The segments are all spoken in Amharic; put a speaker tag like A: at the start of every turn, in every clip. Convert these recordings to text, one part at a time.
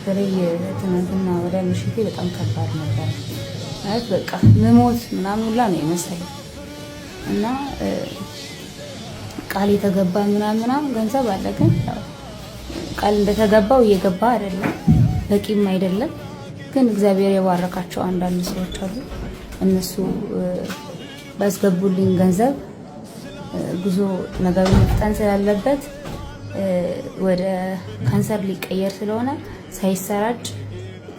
A: በተለይ ትናንትና ወደ ምሽቴ በጣም ከባድ ነበር ማለት በቃ መሞት ምናምን ሁላ ነው የመሰለኝ እና ቃል የተገባ ምናምን ገንዘብ አለ ግን ቃል እንደተገባው እየገባ አይደለም በቂም አይደለም ግን እግዚአብሔር የባረካቸው አንዳንድ ሰዎች አሉ እነሱ ባስገቡልኝ ገንዘብ ጉዞ ነገር መፍጠን ስላለበት ወደ ካንሰር ሊቀየር ስለሆነ ሳይሰራጭ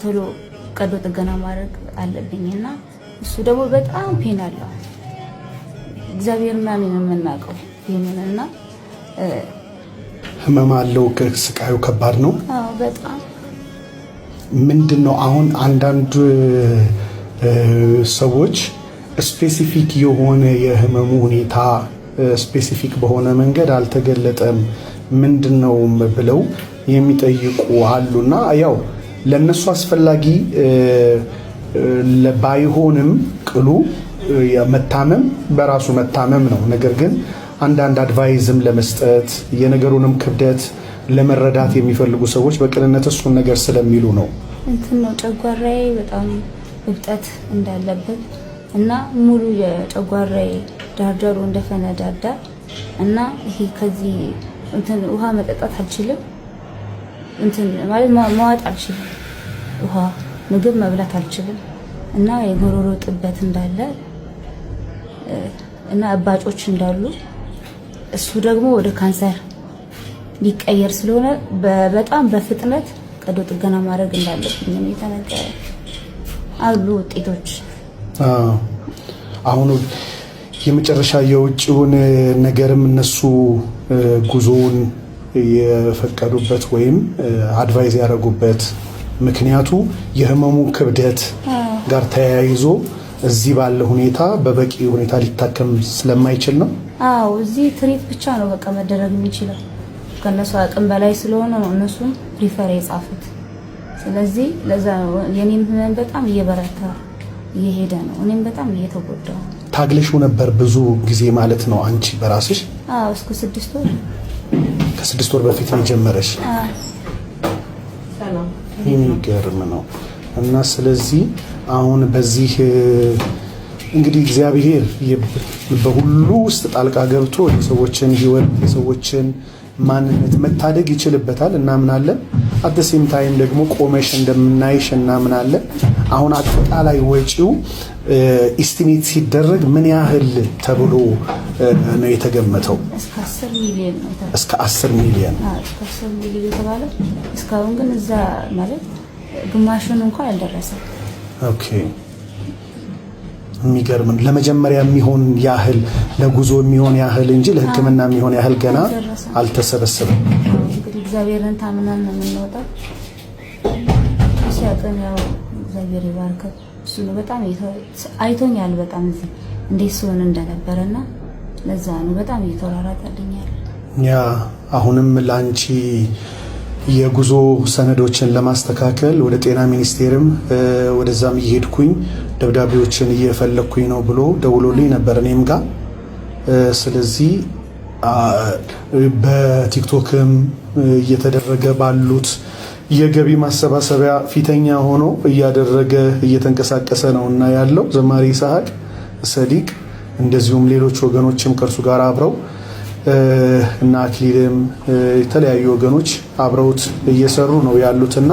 A: ቶሎ ቀዶ ጥገና ማድረግ አለብኝና እሱ ደግሞ በጣም ፔን አለው እግዚአብሔርና እኔ ነው የምናውቀው ይሄንና
B: ህመም አለው ስቃዩ ከባድ ነው
A: አዎ በጣም
B: ምንድነው አሁን አንዳንድ ሰዎች ስፔሲፊክ የሆነ የህመሙ ሁኔታ ስፔሲፊክ በሆነ መንገድ አልተገለጠም ምንድነው ብለው የሚጠይቁ አሉና ያው ለነሱ አስፈላጊ ባይሆንም ቅሉ መታመም በራሱ መታመም ነው ነገር ግን አንዳንድ አድቫይዝም ለመስጠት የነገሩንም ክብደት ለመረዳት የሚፈልጉ ሰዎች በቅንነት እሱን ነገር ስለሚሉ ነው
A: እንትን ነው ጨጓራዬ በጣም እብጠት እንዳለበት እና ሙሉ የጨጓራዬ ዳርዳሩ እንደፈነዳዳ እና ይሄ ከዚህ እንትን ውሃ መጠጣት አልችልም እንትን ማለት ማዋጥ አልችልም ውሃ ምግብ መብላት አልችልም እና የጉሮሮ ጥበት እንዳለ እና አባጮች እንዳሉ እሱ ደግሞ ወደ ካንሰር ሊቀየር ስለሆነ በጣም በፍጥነት ቀዶ ጥገና ማድረግ እንዳለብኝ ነው የተነገረ አሉ ውጤቶች
B: አሁን የመጨረሻ የውጭውን ነገርም እነሱ ጉዞውን የፈቀዱበት ወይም አድቫይዝ ያደረጉበት ምክንያቱ የህመሙ ክብደት ጋር ተያይዞ እዚህ ባለ ሁኔታ በበቂ ሁኔታ ሊታከም ስለማይችል ነው
A: አዎ እዚህ ትሪት ብቻ ነው በቃ መደረግ የሚችለው ከነሱ አቅም በላይ ስለሆነ ነው እነሱም ሪፈር የጻፉት ስለዚህ ለዛ የኔም ህመም በጣም እየበረታ እየሄደ ነው እኔም በጣም እየተጎዳው
B: ታግለሽው ነበር ብዙ ጊዜ ማለት ነው አንቺ በራስሽ
A: አዎ እስከ 6 ወር
B: ከ6 ወር በፊት ነው ጀመረሽ
A: ሰላም
B: የሚገርም ነው እና ስለዚህ አሁን በዚህ እንግዲህ እግዚአብሔር በሁሉ ውስጥ ጣልቃ ገብቶ የሰዎችን ህይወት የሰዎችን ማንነት መታደግ ይችልበታል እናምናለን አጥተሲም ታይም ደግሞ ቆመሽ እንደምናይሽ እናምናለን አሁን አጠቃላይ ወጪው ኢስቲሜት ሲደረግ ምን ያህል ተብሎ ነው የተገመተው
A: እስከ 10 ሚሊዮን ነው
B: እስከ 10 ሚሊዮን
A: እስከ 10 ሚሊዮን ተባለ እስካሁን ግን እዛ ማለት ግማሹን እንኳን አልደረሰም
B: ኦኬ የሚገርም ለመጀመሪያ የሚሆን ያህል ለጉዞ የሚሆን ያህል እንጂ ለህክምና የሚሆን ያህል ገና አልተሰበሰበም
A: እንግዲህ እግዚአብሔርን ታምናን ነው የምንወጣው ሲያቀን ያው እግዚአብሔር ይባርከው እሱ ነው በጣም አይቶኛል በጣም እዚህ እንዴት ሲሆን እንደነበረና ለዛ ነው በጣም እየተወራራታልኛል
B: ያ አሁንም ላንቺ የጉዞ ሰነዶችን ለማስተካከል ወደ ጤና ሚኒስቴርም ወደዛም እየሄድኩኝ ደብዳቤዎችን እየፈለኩኝ ነው ብሎ ደውሎልኝ ነበር እኔም ጋር ስለዚህ በቲክቶክም እየተደረገ ባሉት የገቢ ማሰባሰቢያ ፊተኛ ሆኖ እያደረገ እየተንቀሳቀሰ ነውና ያለው ዘማሪ ይስሐቅ ሰዲቅ እንደዚሁም ሌሎች ወገኖችም ከርሱ ጋር አብረው እና አክሊልም የተለያዩ ወገኖች አብረውት እየሰሩ ነው ያሉትና